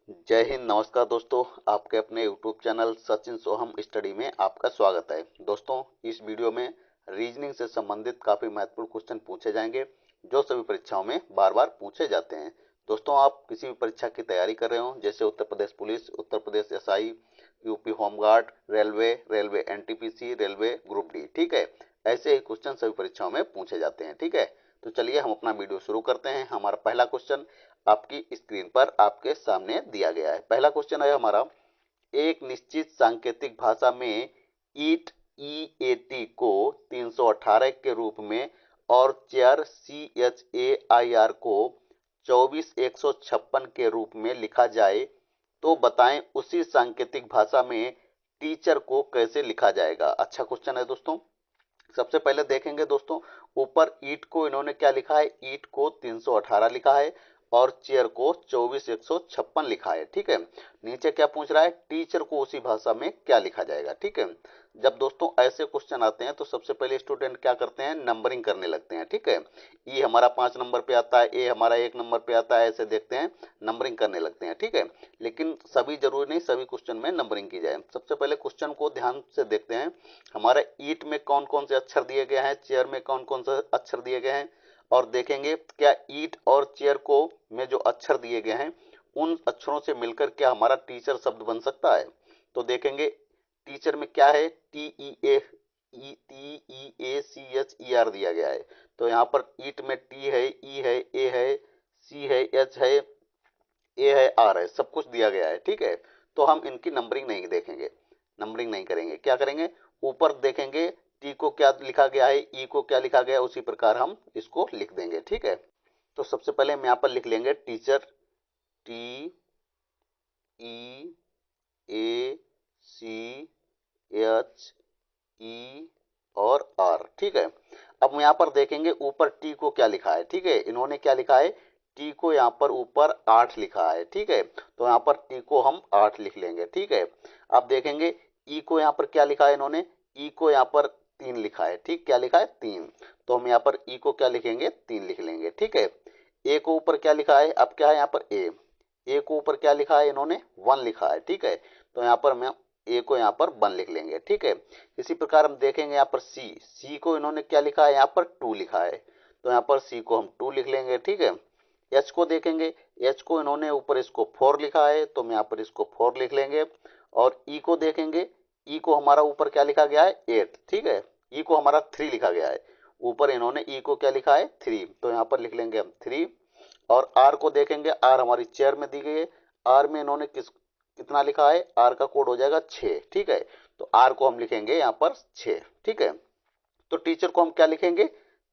जय हिंद। नमस्कार दोस्तों, आपके अपने यूट्यूब चैनल सचिन सोहम स्टडी में आपका स्वागत है। दोस्तों, इस वीडियो में रीजनिंग से संबंधित काफ़ी महत्वपूर्ण क्वेश्चन पूछे जाएंगे जो सभी परीक्षाओं में बार बार पूछे जाते हैं। दोस्तों, आप किसी भी परीक्षा की तैयारी कर रहे हो, जैसे Uttar Pradesh police, Uttar Pradesh SI, UP home guard, railway, railway NTPC, railway group D, ठीक है, ऐसे ही क्वेश्चन सभी परीक्षाओं में पूछे जाते हैं। ठीक है, तो चलिए हम अपना वीडियो शुरू करते हैं। हमारा पहला क्वेश्चन आपकी स्क्रीन पर आपके सामने दिया गया है। पहला क्वेश्चन है हमारा, एक निश्चित सांकेतिक भाषा में ईट ईएटी को 318 के रूप में और चेयर CHAIR को 24156 के रूप में लिखा जाए तो बताएं उसी सांकेतिक भाषा में टीचर को कैसे लिखा जाएगा। अच्छा क्वेश्चन है दोस्तों। सबसे पहले देखेंगे दोस्तों, ऊपर ईट को इन्होंने क्या लिखा है, ईट को 318 लिखा है और चेयर को 24156 लिखा है। ठीक है, नीचे क्या पूछ रहा है, टीचर को उसी भाषा में क्या लिखा जाएगा। ठीक है, जब दोस्तों ऐसे क्वेश्चन आते हैं तो सबसे पहले स्टूडेंट क्या करते हैं, नंबरिंग करने लगते हैं। ठीक है, ई हमारा 5 नंबर पे आता है, ए हमारा 1 नंबर पे आता है, ऐसे देखते हैं नंबरिंग करने लगते हैं। ठीक है, लेकिन सभी जरूरी नहीं सभी क्वेश्चन में नंबरिंग की जाए। सबसे पहले क्वेश्चन को ध्यान से देखते हैं, हमारे ईट में कौन कौन से अक्षर दिए गए हैं, चेयर में कौन कौन से अक्षर दिए गए हैं, और देखेंगे क्या ईट और चेयर को में जो अक्षर दिए गए हैं उन अक्षरों से मिलकर क्या हमारा टीचर शब्द बन सकता है। तो देखेंगे टीचर में क्या है, TEACHER दिया गया है। तो यहाँ पर ईट में टी है, ई है, ए है, सी है, एच है, ए है, आर है, सब कुछ दिया गया है। ठीक है, तो हम इनकी नंबरिंग नहीं देखेंगे, नंबरिंग नहीं करेंगे। क्या करेंगे, ऊपर देखेंगे टी को क्या लिखा गया है, ई को क्या लिखा गया है, उसी प्रकार हम इसको लिख देंगे। ठीक है, तो सबसे पहले हम यहाँ पर लिख लेंगे टीचर, TEACHE और आर। ठीक है, अब यहाँ पर देखेंगे ऊपर टी को क्या लिखा है। ठीक है, इन्होंने क्या लिखा है, टी को यहाँ पर ऊपर 8 लिखा है। ठीक है, तो यहाँ पर टी को हम 8 लिख लेंगे। ठीक है, अब देखेंगे ई को यहाँ पर क्या लिखा है, इन्होंने ई को यहाँ पर 3 लिखा है। ठीक, क्या लिखा है, 3, तो हम यहाँ पर ई को क्या लिखेंगे, 3 लिख लेंगे। ठीक है, ए को ऊपर क्या लिखा है, अब क्या है यहाँ पर ए को ऊपर क्या लिखा है, इन्होंने 1 लिखा है। ठीक है, तो यहाँ पर मैं ए को यहाँ पर 1 लिख लेंगे। ठीक है, इसी प्रकार हम देखेंगे यहाँ पर सी को इन्होंने क्या लिखा है, यहाँ पर 2 लिखा है, तो यहाँ पर सी को हम 2 लिख लेंगे। ठीक है, एच को देखेंगे, एच को इन्होंने ऊपर इसको 4 लिखा है, तो हम यहाँ पर इसको 4 लिख लेंगे। और ई को देखेंगे, ई को हमारा ऊपर क्या लिखा गया है, 8। ठीक है, ई को हमारा 3 लिखा गया है, ऊपर इन्होंने ई को क्या लिखा है, 3, तो यहाँ पर लिख लेंगे हम 3। और आर को देखेंगे, आर हमारी चेयर में दी गई है, आर में इन्होंने कितना लिखा है, आर का कोड हो जाएगा 6। ठीक है, तो आर को हम लिखेंगे यहाँ पर 6। ठीक है, तो टीचर को हम क्या लिखेंगे,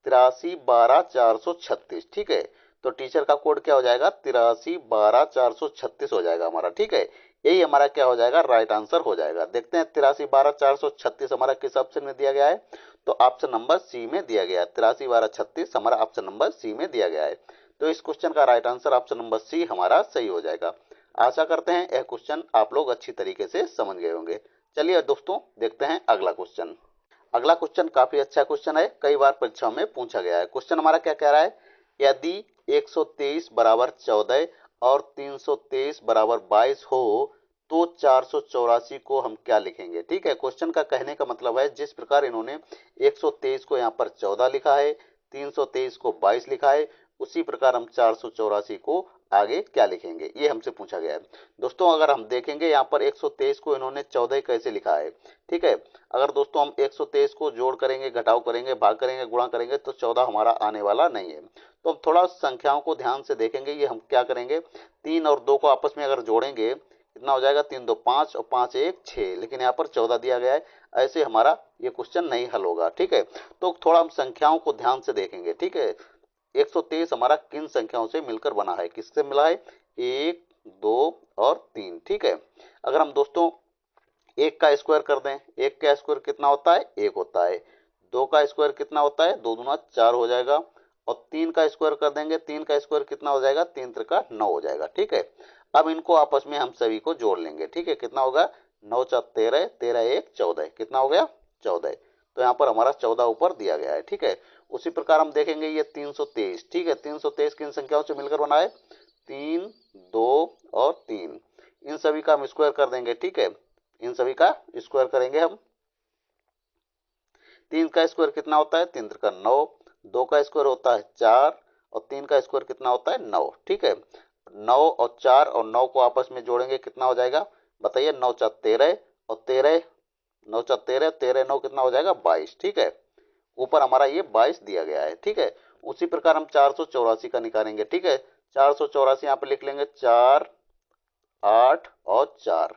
83 12 436। ठीक है, तो टीचर का कोड क्या हो जाएगा, 83 12 436 हो जाएगा हमारा। ठीक है, यही हमारा क्या हो जाएगा, राइट आंसर हो जाएगा। देखते हैं 83 12 436 हमारा किस ऑप्शन में दिया गया है, तो ऑप्शन नंबर सी में दिया गया है। 83 12 36 हमारा ऑप्शन नंबर सी में दिया गया है। तो इस क्वेश्चन का right answer option number C हमारा सही हो जाएगा। आशा करते हैं यह क्वेश्चन आप लोग अच्छी तरीके से समझ गए होंगे। चलिए दोस्तों देखते हैं अगला क्वेश्चन। अगला क्वेश्चन काफी अच्छा क्वेश्चन है, कई बार परीक्षाओं में पूछा गया है। क्वेश्चन हमारा क्या कह रहा है, यदि 123 बराबर 14 और 323 बराबर 22 हो तो 484 को हम क्या लिखेंगे। ठीक है, क्वेश्चन का कहने का मतलब है जिस प्रकार इन्होंने 123 को यहाँ पर 14 लिखा है, 323 को 22 लिखा है, उसी प्रकार हम 484 को आगे क्या लिखेंगे, ये हमसे पूछा गया है। दोस्तों अगर हम देखेंगे यहाँ पर 123 को इन्होंने 14 कैसे लिखा है। ठीक है, अगर दोस्तों हम 123 को जोड़ करेंगे, घटाव करेंगे, भाग करेंगे, गुणा करेंगे तो 14 हमारा आने वाला नहीं है। तो हम थोड़ा संख्याओं को ध्यान से देखेंगे। ये हम क्या करेंगे, 3 और 2 को आपस में अगर जोड़ेंगे कितना हो जाएगा, 3 2 5 और 5 1 6, लेकिन यहाँ पर 14 दिया गया है, ऐसे हमारा ये क्वेश्चन नहीं हल होगा। ठीक है, तो थोड़ा हम संख्याओं को ध्यान से देखेंगे। ठीक है, 123 हमारा किन संख्याओं से मिलकर बना है, किससे मिला है, 1 2 और 3। ठीक है, अगर हम दोस्तों 1 का स्क्वायर कर दें, 1 का स्क्वायर कितना होता है, 1 होता है। 2 का स्क्वायर कितना होता है, 2 दूना 4 हो जाएगा। और 3 का स्क्वायर कर देंगे, 3 का स्क्वायर कितना हो जाएगा, 3 त्रिका 9 हो जाएगा। ठीक है, अब इनको आपस में हम सभी को जोड़ लेंगे। ठीक है, कितना होगा, 9 4 13, 13 1 14, कितना हो गया, 14। तो यहाँ पर हमारा 14 ऊपर दिया गया है। ठीक है, उसी प्रकार हम देखेंगे ये 323। ठीक है, 323 किन संख्याओं से मिलकर बना है, 3, 2 और 3, इन सभी का हम स्क्वायर कर देंगे। ठीक है, इन सभी का स्क्वायर करेंगे हम। 3 का स्क्वायर कितना होता है? 3 का 9, 2 का स्क्वायर होता है 4 और 3 का स्क्वायर कितना होता है? 9। ठीक है, 9 और 4 और 9 को आपस में जोड़ेंगे कितना हो जाएगा? बताइए। 9 4 13 और 13, 9 4 13, 13 9 कितना हो जाएगा? 22। ठीक है, ऊपर हमारा ये 22 दिया गया है। ठीक है, उसी प्रकार हम 484 का निकालेंगे। ठीक है, 484 यहाँ पे लिख लेंगे। 4, 8 और 4,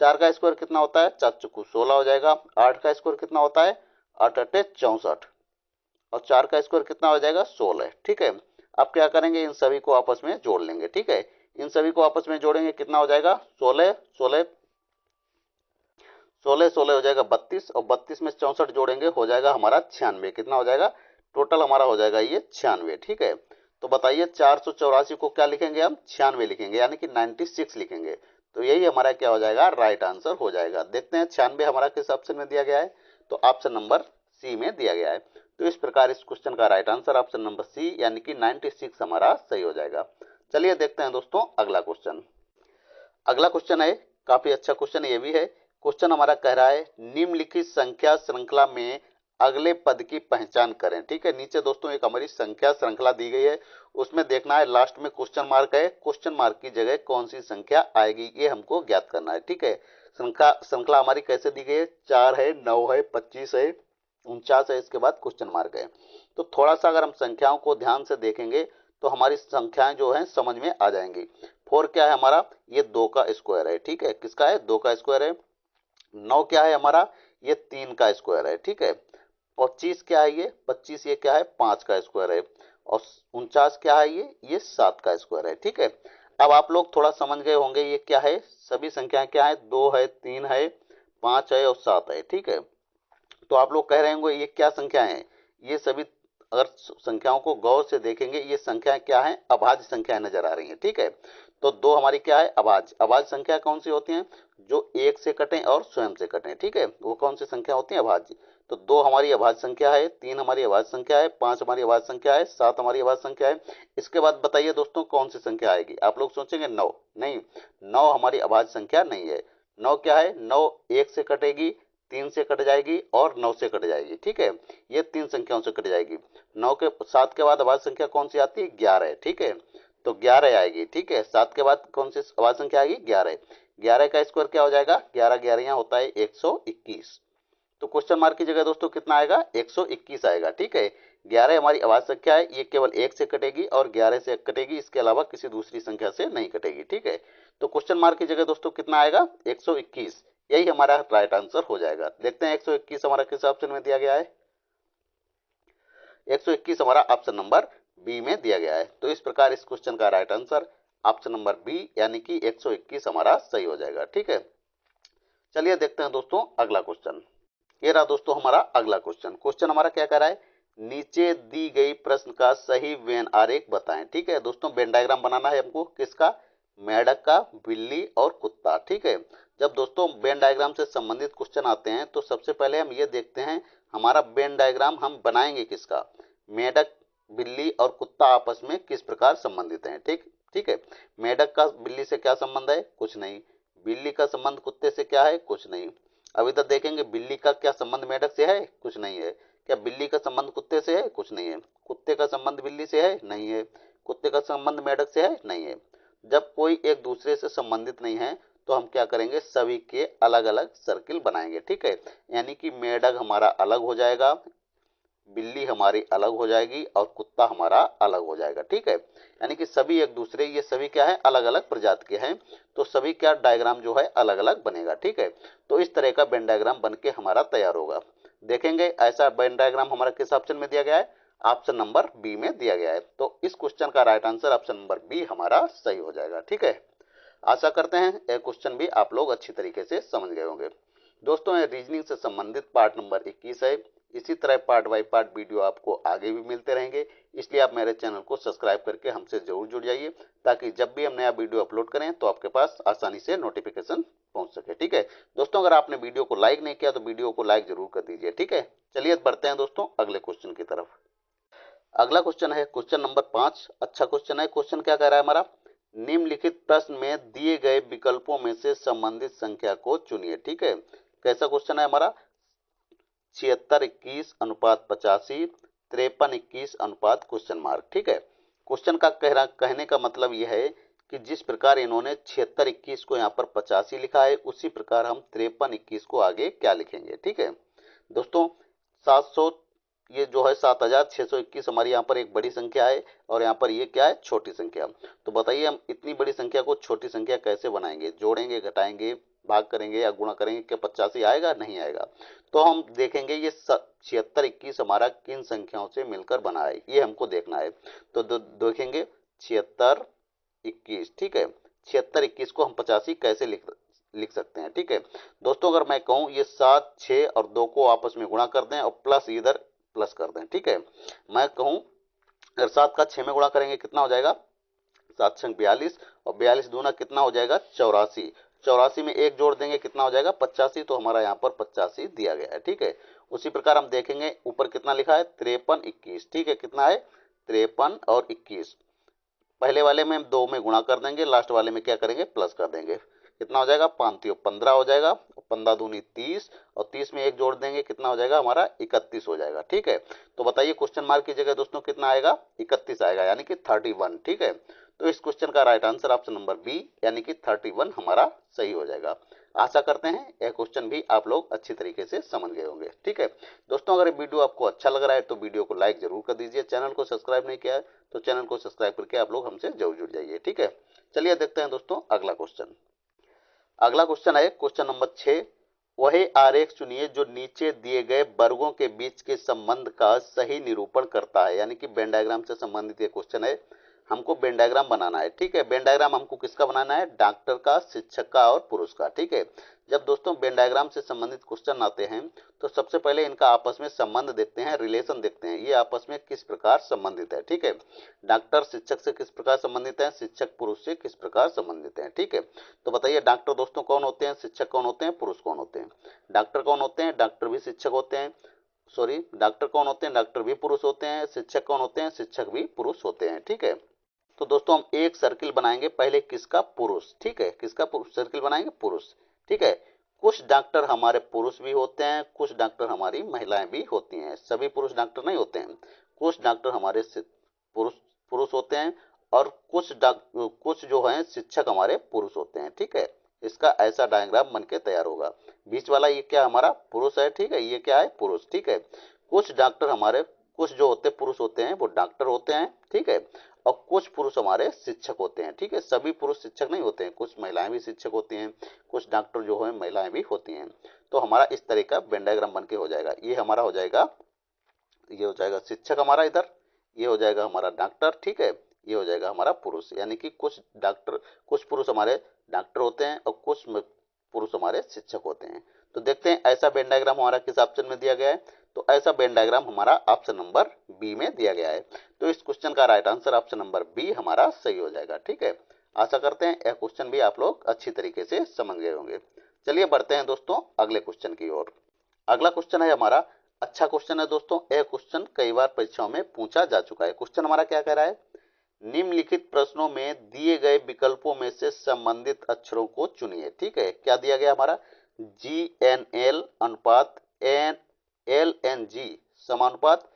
4 का स्क्वायर कितना होता है? 4 चौको 16 हो जाएगा। 8 का स्क्वायर कितना होता है? 8 अट्ठे 64 और 4 का स्क्वायर कितना हो जाएगा? 16। ठीक है, अब क्या करेंगे? इन सभी को आपस में जोड़ लेंगे। ठीक है, इन सभी को आपस में जोड़ेंगे कितना हो जाएगा? 16 16 16 16 हो जाएगा 32 और 32 में 64 जोड़ेंगे हो जाएगा हमारा 96। कितना हो जाएगा? टोटल हमारा हो जाएगा ये 96। ठीक है, तो बताइए 484 को क्या लिखेंगे हम? 96 लिखेंगे, यानी कि 96 लिखेंगे। तो यही हमारा क्या हो जाएगा? राइट आंसर हो जाएगा। देखते हैं 96 हमारा किस ऑप्शन में दिया गया है, तो ऑप्शन नंबर सी में दिया गया है। तो इस प्रकार इस क्वेश्चन का right answer option number C यानी कि 96 हमारा सही हो जाएगा। चलिए देखते हैं दोस्तों अगला क्वेश्चन। अगला क्वेश्चन है, काफी अच्छा क्वेश्चन ये भी है। क्वेश्चन हमारा कह रहा है निम्नलिखित संख्या श्रृंखला में अगले पद की पहचान करें। ठीक है, नीचे दोस्तों एक हमारी संख्या श्रृंखला दी गई है, उसमें देखना है लास्ट में क्वेश्चन मार्क है, क्वेश्चन मार्क की जगह कौन सी संख्या आएगी ये हमको ज्ञात करना है। ठीक है, श्रृंखला श्रृंखला हमारी कैसे दी गई है? 4 है, 9 है, 25 है, 49 है, इसके बाद क्वेश्चन मार्क है। तो थोड़ा सा अगर हम संख्याओं को ध्यान से देखेंगे तो हमारी संख्याएं जो है समझ में आ जाएंगी। 4 क्या है हमारा? ये 2 का स्क्वायर है। ठीक है, किसका है? 2 का स्क्वायर है। 9 क्या है हमारा? ये 3 का स्क्वायर है। ठीक है, 25 क्या है? ये 25 ये क्या है? 5 का स्क्वायर है। और 49 क्या है? ये 7 का स्क्वायर है। ठीक है, अब आप लोग थोड़ा समझ गए होंगे ये क्या है। सभी संख्याएं क्या है? 2 है, 3 है, 5 है और 7 है। ठीक है, तो आप लोग कह रहे होंगे ये क्या संख्या है? ये सभी अगर संख्याओं को गौर से देखेंगे ये संख्याएं क्या है? अभाज्य संख्याएं नजर आ रही हैं। ठीक है, तो 2 हमारी क्या है? अभाज्य। अभाज्य संख्या कौन सी होती हैं? जो 1 से कटें और स्वयं से कटें। ठीक है, वो कौन सी संख्या होती है? अभाज्य। तो 2 हमारी अभाज्य संख्या है, 3 हमारी अभाज्य संख्या है, 5 हमारी अभाज्य संख्या है, 7 हमारी अभाज्य संख्या है। इसके बाद बताइए दोस्तों कौन सी संख्या आएगी? आप लोग सोचेंगे 9। नहीं, 9 हमारी अभाज्य संख्या नहीं है। 9 क्या है? 9 1 से कटेगी, 3 से कट जाएगी और 9 से कट जाएगी। ठीक है, ये 3 संख्याओं से कट जाएगी। 9 के 7 के बाद अभाज्य संख्या कौन सी आती है? 11। ठीक है, तो 11 आएगी। ठीक है, 7 के बाद कौन सी अभाज्य संख्या आएगी? 11। 11 का स्क्वायर क्या हो जाएगा? 11 11 होता है 121। तो क्वेश्चन मार्क की जगह दोस्तों कितना आएगा? 121 आएगा। ठीक है, 11 हमारी अभाज्य संख्या है, ये केवल 1 से कटेगी और 11 से कटेगी, इसके अलावा किसी दूसरी संख्या से नहीं कटेगी। ठीक है, तो क्वेश्चन मार्क की जगह दोस्तों कितना आएगा? 121। यही हमारा राइट आंसर हो जाएगा। देखते हैं 121 हमारा किस ऑप्शन में दिया गया है। 121 हमारा ऑप्शन नंबर बी में दिया गया है। तो इस प्रकार इस क्वेश्चन का right answer option number B यानी कि 121 हमारा सही हो जाएगा। ठीक है, चलिए देखते हैं दोस्तों अगला क्वेश्चन। ये रहा दोस्तों हमारा अगला क्वेश्चन। क्वेश्चन हमारा क्या कह रहा है? नीचे दी गई प्रश्न का सही वेन आरेख बताएं। ठीक है दोस्तों, वेन डायग्राम बनाना है हमको। किसका? मेंढक का, बिल्ली और कुत्ता। ठीक है, जब दोस्तों वेन डायग्राम से संबंधित क्वेश्चन आते हैं तो सबसे पहले हम ये देखते हैं हमारा वेन डायग्राम हम बनाएंगे किसका? मेंढक, बिल्ली और कुत्ता आपस में किस प्रकार संबंधित हैं। ठीक ठीक है, मेंढक का बिल्ली से क्या संबंध है? कुछ नहीं। बिल्ली का संबंध कुत्ते से क्या है? कुछ नहीं। अब इधर देखेंगे बिल्ली का क्या संबंध मेंढक से है? कुछ नहीं है। क्या बिल्ली का संबंध कुत्ते से है? कुछ नहीं है। कुत्ते का संबंध बिल्ली से है? नहीं है। कुत्ते का संबंध मेंढक से है? नहीं है। जब कोई एक दूसरे से संबंधित नहीं है तो हम क्या करेंगे? सभी के अलग अलग सर्किल बनाएंगे। ठीक है, यानी कि मेंढक हमारा अलग हो जाएगा, बिल्ली हमारी अलग हो जाएगी और कुत्ता हमारा अलग हो जाएगा। ठीक है, यानी कि सभी एक दूसरे, ये सभी क्या है? अलग अलग प्रजाति के हैं, तो सभी क्या डायग्राम जो है अलग अलग बनेगा। ठीक है, तो इस तरह का वेन डायग्राम बन के हमारा तैयार होगा। देखेंगे ऐसा वेन डायग्राम हमारा किस ऑप्शन में दिया गया है? ऑप्शन नंबर बी में दिया गया है। तो इस क्वेश्चन का right answer option number B हमारा सही हो जाएगा। ठीक है, आशा करते हैं यह क्वेश्चन भी आप लोग अच्छी तरीके से समझ गए होंगे। दोस्तों ये रीजनिंग से संबंधित पार्ट नंबर 21 है। इसी तरह पार्ट बाय पार्ट वीडियो आपको आगे भी मिलते रहेंगे, इसलिए आप मेरे चैनल को सब्सक्राइब करके हमसे जरूर जुड़ जाइए, ताकि जब भी हम नया वीडियो अपलोड करें तो आपके पास आसानी से नोटिफिकेशन पहुंच सके। ठीक है दोस्तों, अगर आपने वीडियो को लाइक नहीं किया तो वीडियो को लाइक जरूर कर दीजिए। ठीक है, चलिए बढ़ते हैं दोस्तों अगले क्वेश्चन की तरफ। अगला क्वेश्चन है क्वेश्चन नंबर 5। अच्छा क्वेश्चन है। क्वेश्चन क्या कह रहा है हमारा? निम्नलिखित प्रश्न में दिए गए विकल्पों में से संबंधित संख्या को चुनिए। ठीक है, कैसा क्वेश्चन है हमारा, 76:21:85, 53:21 क्वेश्चन मार्क। ठीक है, क्वेश्चन का कहने का मतलब यह है कि जिस प्रकार इन्होंने 76:21 को यहाँ पर 85 लिखा है, उसी प्रकार हम 53:21 को आगे क्या लिखेंगे। ठीक है दोस्तों, 700 ये जो है 7621 हमारी यहाँ पर एक बड़ी संख्या है और यहाँ पर ये क्या है, छोटी संख्या। तो बताइए हम इतनी बड़ी संख्या को छोटी संख्या कैसे बनाएंगे, जोड़ेंगे, घटाएंगे, भाग करेंगे या गुणा करेंगे, क्या 85 आएगा, नहीं आएगा। तो हम देखेंगे ये 7621 हमारा किन संख्याओं से मिलकर बना है, ये हमको देखना है। तो देखेंगे 7621। ठीक है, 7621 को हम 85 कैसे लिख सकते हैं। ठीक है दोस्तों, अगर मैं कहूं ये 7, 6 और 2 को आपस में गुणा कर दें और प्लस इधर प्लस कर दें। ठीक है, मैं कहूं अगर 7 का 6 में गुणा करेंगे कितना हो जाएगा, 7 छंग 42 और 42 दूना कितना हो जाएगा, 84। 84 में एक जोड़ देंगे कितना हो जाएगा, 85। तो हमारा यहाँ पर 85 दिया गया है। ठीक है, उसी प्रकार हम देखेंगे ऊपर कितना लिखा है, 53:21। ठीक है, कितना है, 53 और 21। पहले वाले में हम 2 में गुणा कर देंगे, लास्ट वाले में क्या करेंगे, प्लस कर देंगे। कितना हो जाएगा, 5 15 हो जाएगा, 15 दूनी 30 और 30 में एक जोड़ देंगे कितना हो जाएगा, हमारा 31 हो जाएगा। ठीक है, तो बताइए क्वेश्चन मार्क की जगह दोस्तों कितना आएगा, 31 आएगा, यानी कि 31। ठीक है, तो इस क्वेश्चन का right answer option number B यानी कि 31 हमारा सही हो जाएगा। आशा करते हैं यह क्वेश्चन भी आप लोग अच्छी तरीके से समझ गए होंगे। ठीक है दोस्तों, अगर ये वीडियो आपको अच्छा लग रहा है तो वीडियो को लाइक जरूर कर दीजिए। चैनल को सब्सक्राइब नहीं किया है तो चैनल को सब्सक्राइब करके आप लोग हमसे जरूर जुड़ जाइए। ठीक है, चलिए देखते हैं दोस्तों अगला क्वेश्चन। अगला क्वेश्चन है क्वेश्चन नंबर 6। वही आरेख चुनिए जो नीचे दिए गए वर्गों के बीच के संबंध का सही निरूपण करता है, यानी कि वेन डायग्राम से संबंधित ये क्वेश्चन है। हमको वेन डायग्राम बनाना है। ठीक है, वेन डायग्राम हमको किसका बनाना है, डॉक्टर का, शिक्षक का और पुरुष का। ठीक है, जब दोस्तों वेन डायग्राम से संबंधित क्वेश्चन आते हैं तो सबसे पहले इनका आपस में संबंध देखते हैं, रिलेशन देखते हैं, ये आपस में किस प्रकार संबंधित है। ठीक है, डॉक्टर शिक्षक से किस प्रकार संबंधित है, शिक्षक पुरुष से किस प्रकार संबंधित है। ठीक है, तो बताइए डॉक्टर दोस्तों कौन होते हैं, शिक्षक कौन होते हैं, पुरुष कौन होते हैं। डॉक्टर कौन होते हैं, डॉक्टर भी शिक्षक होते हैं, सॉरी डॉक्टर कौन होते हैं, डॉक्टर भी पुरुष होते हैं। शिक्षक कौन होते हैं, शिक्षक भी पुरुष होते हैं। ठीक है, तो दोस्तों हम एक सर्किल बनाएंगे, पहले किसका, पुरुष। ठीक है, किसका पुरुष सर्किल बनाएंगे, पुरुष। ठीक है, कुछ डॉक्टर हमारे पुरुष भी होते हैं, कुछ डॉक्टर हमारी महिलाएं भी होती हैं, सभी पुरुष डॉक्टर नहीं होते हैं। कुछ डॉक्टर हमारे पुरुष पुरुष होते हैं और कुछ जो है शिक्षक हमारे पुरुष होते हैं। ठीक है, इसका ऐसा डायग्राम बन के तैयार होगा। बीच वाला ये क्या हमारा पुरुष है। ठीक है, ये क्या है, पुरुष। ठीक है, कुछ डॉक्टर हमारे, कुछ जो होते पुरुष होते हैं वो डॉक्टर होते हैं। ठीक है, और कुछ पुरुष हमारे शिक्षक होते हैं। ठीक है, सभी पुरुष शिक्षक नहीं होते हैं, कुछ महिलाएं भी शिक्षक होती हैं, कुछ डॉक्टर जो है महिलाएं भी होती हैं। तो हमारा इस तरह का वेन डायग्राम बन के हो जाएगा। ये हमारा हो जाएगा, ये हो जाएगा शिक्षक हमारा इधर, ये हो जाएगा हमारा डॉक्टर। ठीक है, ये हो जाएगा हमारा पुरुष, यानी कि कुछ डॉक्टर, कुछ पुरुष हमारे डॉक्टर होते हैं और कुछ पुरुष हमारे शिक्षक होते हैं। तो देखते हैं ऐसा वेन डायग्राम हमारा किस ऑप्शन में दिया गया है। तो ऐसा वेन डायग्राम हमारा ऑप्शन नंबर बी में दिया गया है। तो इस क्वेश्चन का right answer option number B हमारा सही हो जाएगा। ठीक है, आशा करते हैं यह क्वेश्चन भी आप लोग अच्छी तरीके से समझ गए होंगे। चलिए बढ़ते हैं दोस्तों अगले क्वेश्चन की ओर। अगला क्वेश्चन है हमारा, अच्छा क्वेश्चन है दोस्तों, यह क्वेश्चन कई बार परीक्षाओं में पूछा जा चुका है। क्वेश्चन हमारा क्या कह रहा है, निम्नलिखित प्रश्नों में दिए गए विकल्पों में से संबंधित अक्षरों को चुनिए। ठीक है, क्या दिया गया हमारा, GNL अनुपात LNG समानुपात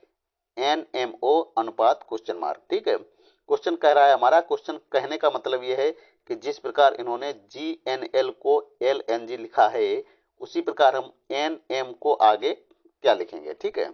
NMO अनुपात क्वेश्चन मार्क। ठीक है, क्वेश्चन कह रहा है हमारा, क्वेश्चन कहने का मतलब यह है कि जिस प्रकार इन्होंने GNL को LNG लिखा है उसी प्रकार हम NM को आगे क्या लिखेंगे। ठीक है,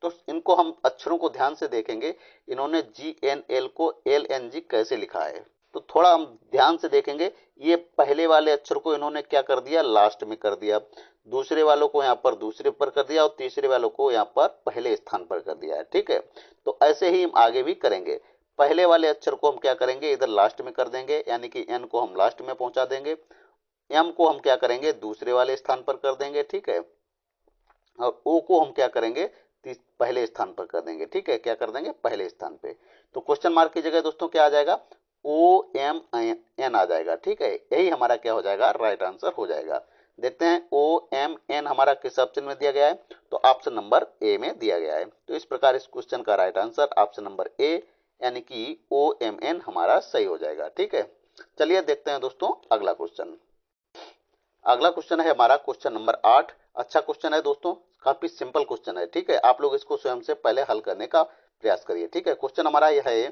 तो इनको हम अक्षरों को ध्यान से देखेंगे, इन्होंने GNL को LNG कैसे लिखा है। तो थोड़ा हम ध्यान से देखेंगे, ये पहले वाले अक्षर को इन्होंने क्या कर दिया, लास्ट में कर दिया, दूसरे वालों को यहाँ पर दूसरे पर कर दिया और तीसरे वालों को यहाँ पर पहले स्थान पर कर दिया है। ठीक है, तो ऐसे ही हम आगे भी करेंगे। पहले वाले अक्षर को हम क्या करेंगे, इधर लास्ट में कर देंगे, यानी कि N को हम लास्ट में पहुंचा देंगे, M को हम क्या करेंगे, दूसरे वाले स्थान पर कर देंगे। ठीक है, और O को हम क्या करेंगे, पहले स्थान पर कर देंगे। ठीक है, क्या कर देंगे, पहले स्थान पे। तो क्वेश्चन मार्क की जगह दोस्तों क्या आ जाएगा, OMN आ जाएगा। ठीक है, यही हमारा क्या हो जाएगा, राइट आंसर हो जाएगा। देखते हैं OMN हमारा किस ऑप्शन में दिया गया है, तो ऑप्शन नंबर ए में दिया गया है। तो इस प्रकार इस क्वेश्चन का right answer option number A यानी कि OMN हमारा सही हो जाएगा। ठीक है, चलिए देखते हैं दोस्तों अगला क्वेश्चन। अगला क्वेश्चन है हमारा क्वेश्चन नंबर 8। अच्छा क्वेश्चन है दोस्तों, काफी सिंपल क्वेश्चन है। ठीक है, आप लोग इसको स्वयं से पहले हल करने का प्रयास करिए। ठीक है, क्वेश्चन हमारा यह है,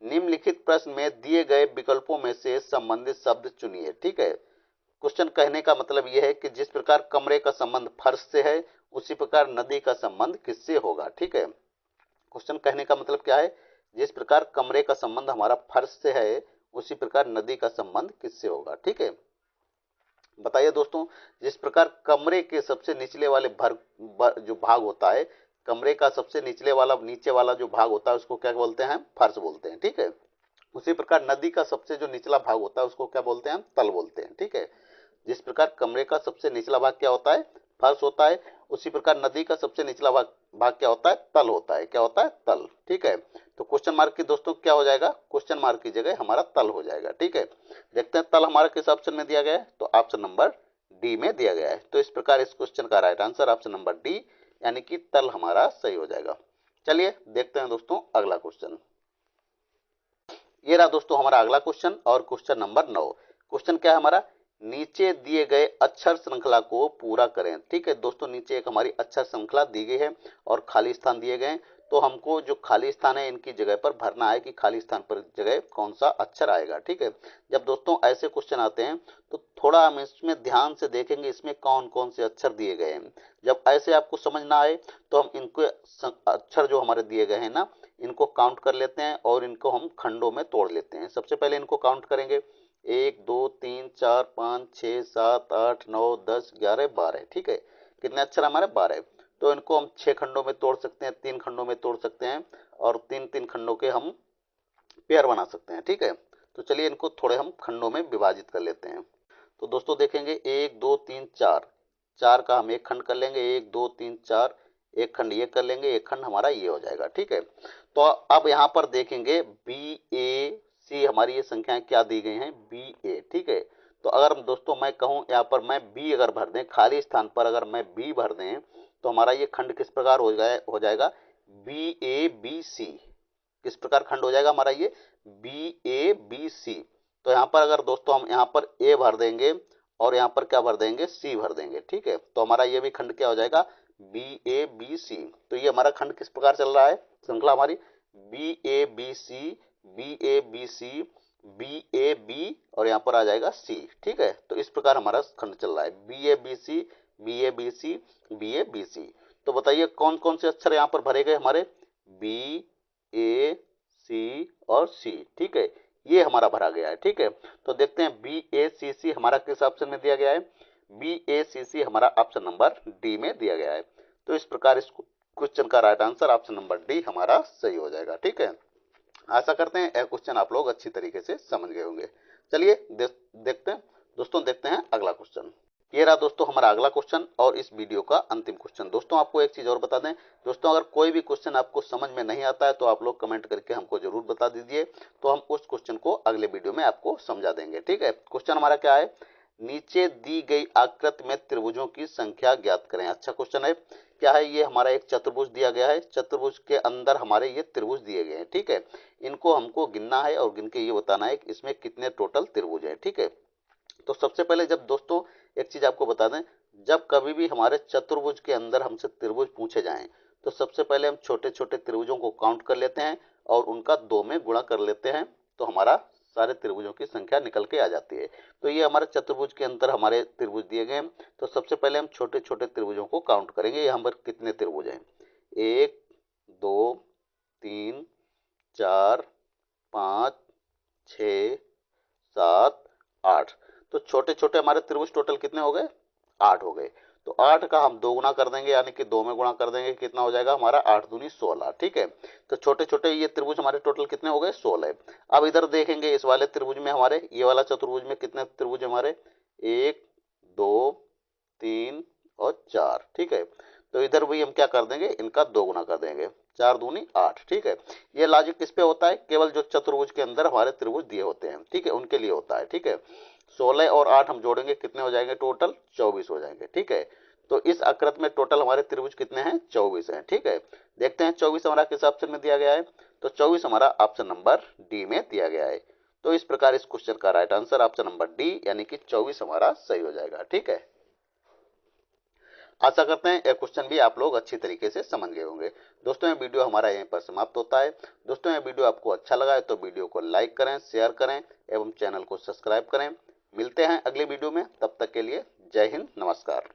निम्नलिखित प्रश्न में दिए गए विकल्पों में से संबंधित शब्द चुनिए। ठीक है, क्वेश्चन कहने का मतलब यह है कि जिस प्रकार कमरे का संबंध फर्श से है, उसी प्रकार नदी का संबंध किससे होगा। ठीक है, क्वेश्चन कहने का मतलब क्या है, जिस प्रकार कमरे का संबंध हमारा फर्श से है, उसी प्रकार नदी का संबंध किससे होगा। ठीक है, बताइए दोस्तों, जिस प्रकार कमरे के सबसे निचले वाले जो भाग होता है, कमरे का सबसे नीचे वाला जो भाग होता है उसको क्या बोलते हैं, फर्श बोलते हैं। ठीक है, उसी प्रकार नदी का सबसे जो निचला भाग होता है उसको क्या बोलते हैं, तल बोलते हैं। ठीक है, जिस प्रकार कमरे का सबसे निचला भाग क्या होता है, फर्श होता है, उसी प्रकार नदी का सबसे निचला भाग क्या होता है, तल होता है। क्या होता है, तल। ठीक है, तो क्वेश्चन मार्क की दोस्तों क्या हो जाएगा, क्वेश्चन मार्क की जगह हमारा तल हो जाएगा। ठीक है, देखते हैं तल हमारा किस ऑप्शन में दिया गया है, तो ऑप्शन नंबर डी में दिया गया है। तो इस प्रकार इस क्वेश्चन का right answer option number D, यानी कि तल हमारा सही हो जाएगा। चलिए देखते हैं दोस्तों अगला क्वेश्चन। ये रहा दोस्तों हमारा अगला क्वेश्चन और क्वेश्चन नंबर 9। क्वेश्चन क्या है हमारा, नीचे दिए गए अक्षर श्रृंखला को पूरा करें। ठीक है दोस्तों, नीचे एक हमारी अक्षर श्रृंखला दी गई है और खाली स्थान दिए गए हैं, तो हमको जो खाली स्थान है इनकी जगह पर भरना है कि खाली स्थान पर जगह कौन सा अक्षर आएगा। ठीक है, जब दोस्तों ऐसे क्वेश्चन आते हैं तो थोड़ा हम इसमें ध्यान से देखेंगे इसमें कौन कौन से अक्षर दिए गए हैं। जब ऐसे आपको समझ ना आए तो हम इनको अक्षर जो हमारे दिए गए हैं ना, इनको काउंट कर लेते हैं और इनको हम खंडों में तोड़ लेते हैं। सबसे पहले इनको काउंट करेंगे, 1 2 3 4 5 6 7 8 9 10 11 12। ठीक है, कितने अक्षर हमारे, 12। तो इनको हम 6 खंडों में तोड़ सकते हैं, 3 खंडों में तोड़ सकते हैं और 3 खंडों के हम पेयर बना सकते हैं। ठीक है, तो चलिए इनको थोड़े हम खंडों में विभाजित कर लेते हैं। तो दोस्तों देखेंगे 1 2 3 4, 4 का हम एक खंड कर लेंगे, 1 2 3 4, एक खंड ये कर लेंगे, एक खंड हमारा ये हो जाएगा। ठीक है, तो अब यहाँ पर देखेंगे बी ए सी हमारी ये संख्याएं क्या दी गई हैं, बी ए। ठीक है, तो अगर दोस्तों मैं कहूँ यहाँ पर मैं बी अगर भर दें, खाली स्थान पर अगर मैं बी भर दें तो हमारा ये खंड किस प्रकार हो जाएगा, बी ए बी सी। किस प्रकार खंड हो जाएगा हमारा ये, बी ए बी सी। तो यहाँ पर अगर दोस्तों हम यहाँ पर ए भर देंगे और यहाँ पर क्या भर देंगे, सी भर देंगे। ठीक है, तो हमारा ये भी खंड क्या हो जाएगा, बी ए बी सी। तो ये हमारा खंड किस प्रकार चल रहा है, श्रृंखला हमारी B A B C, B A B C, B A B और यहाँ पर आ जाएगा सी। ठीक है, तो इस प्रकार हमारा खंड चल रहा है, B A B C, B A B C, B A B C. तो बताइए कौन कौन से अक्षर यहाँ पर भरे गए हमारे, बी ए सी और सी। ठीक है, ये हमारा भरा गया है। ठीक है, तो देखते हैं बी ए सी सी हमारा किस ऑप्शन में दिया गया है, बी ए सी सी हमारा ऑप्शन नंबर डी में दिया गया है। तो इस प्रकार इस क्वेश्चन का right answer option number D हमारा सही हो जाएगा। ठीक है, आशा करते हैं यह क्वेश्चन आप लोग अच्छी तरीके से समझ गए होंगे। चलिए देखते हैं दोस्तों, देखते हैं अगला क्वेश्चन। ये रहा दोस्तों हमारा अगला क्वेश्चन और इस वीडियो का अंतिम क्वेश्चन। दोस्तों आपको एक चीज और बता दें दोस्तों, अगर कोई भी क्वेश्चन आपको समझ में नहीं आता है तो आप लोग कमेंट करके हमको जरूर बता दीजिए, तो हम उस क्वेश्चन को अगले वीडियो में आपको समझा देंगे। ठीक है, क्वेश्चन हमारा क्या है, नीचे दी गई आकृति में त्रिभुजों की संख्या ज्ञात करें। अच्छा क्वेश्चन है, क्या है, ये हमारा एक चतुर्भुज दिया गया है, चतुर्भुज के अंदर हमारे ये त्रिभुज दिए गए हैं। ठीक है, इनको हमको गिनना है और गिन के ये बताना है कि इसमें कितने टोटल त्रिभुज हैं। ठीक है, तो सबसे पहले जब दोस्तों एक चीज आपको बता दें, जब कभी भी हमारे चतुर्भुज के अंदर हमसे त्रिभुज पूछे जाएं तो सबसे पहले हम छोटे छोटे त्रिभुजों को काउंट कर लेते हैं और उनका 2 में गुणा कर लेते हैं, तो हमारा सारे त्रिभुजों की संख्या निकल के आ जाती है। तो ये हमारे चतुर्भुज के अंदर हमारे त्रिभुज दिए गए हैं, तो सबसे पहले हम छोटे छोटे त्रिभुजों को काउंट करेंगे, यहाँ पर कितने त्रिभुज हैं, 1 2 3 4 5 6 7 8। तो छोटे छोटे हमारे त्रिभुज टोटल कितने हो गए, 8 हो गए। तो 8 का हम 2 गुना कर देंगे, यानी कि 2 में गुणा कर देंगे, कितना हो जाएगा हमारा 8 दूनी 16। ठीक है, तो छोटे छोटे ये त्रिभुज हमारे टोटल कितने हो गए, 16। अब इधर देखेंगे इस वाले त्रिभुज में हमारे, ये वाला चतुर्भुज में कितने त्रिभुज हमारे, 1 2 3 और 4। ठीक है, तो इधर भी हम क्या कर देंगे, इनका 2 गुना कर देंगे, 4 दूनी 8। ठीक है, ये लॉजिक किस पे होता है, केवल जो चतुर्भुज के अंदर हमारे त्रिभुज दिए होते हैं। ठीक है, उनके लिए होता है। ठीक है, 16 और 8 हम जोड़ेंगे, कितने हो जाएंगे, टोटल 24 हो जाएंगे। ठीक है, तो इस आकृति में टोटल हमारे त्रिभुज कितने हैं, 24 हैं। ठीक है, देखते हैं 24 हमारा किस ऑप्शन में दिया गया है, तो 24 हमारा ऑप्शन नंबर डी में दिया गया है। तो इस प्रकार इस क्वेश्चन का right answer option number D यानी कि 24 हमारा सही हो जाएगा। ठीक है, आशा करते हैं यह क्वेश्चन भी आप लोग अच्छी तरीके से समझ गए होंगे। दोस्तों ये वीडियो हमारा यहीं पर समाप्त होता है। दोस्तों ये वीडियो आपको अच्छा लगा है तो वीडियो को लाइक करें, शेयर करें एवं चैनल को सब्सक्राइब करें। मिलते हैं अगले वीडियो में, तब तक के लिए जय हिंद, नमस्कार।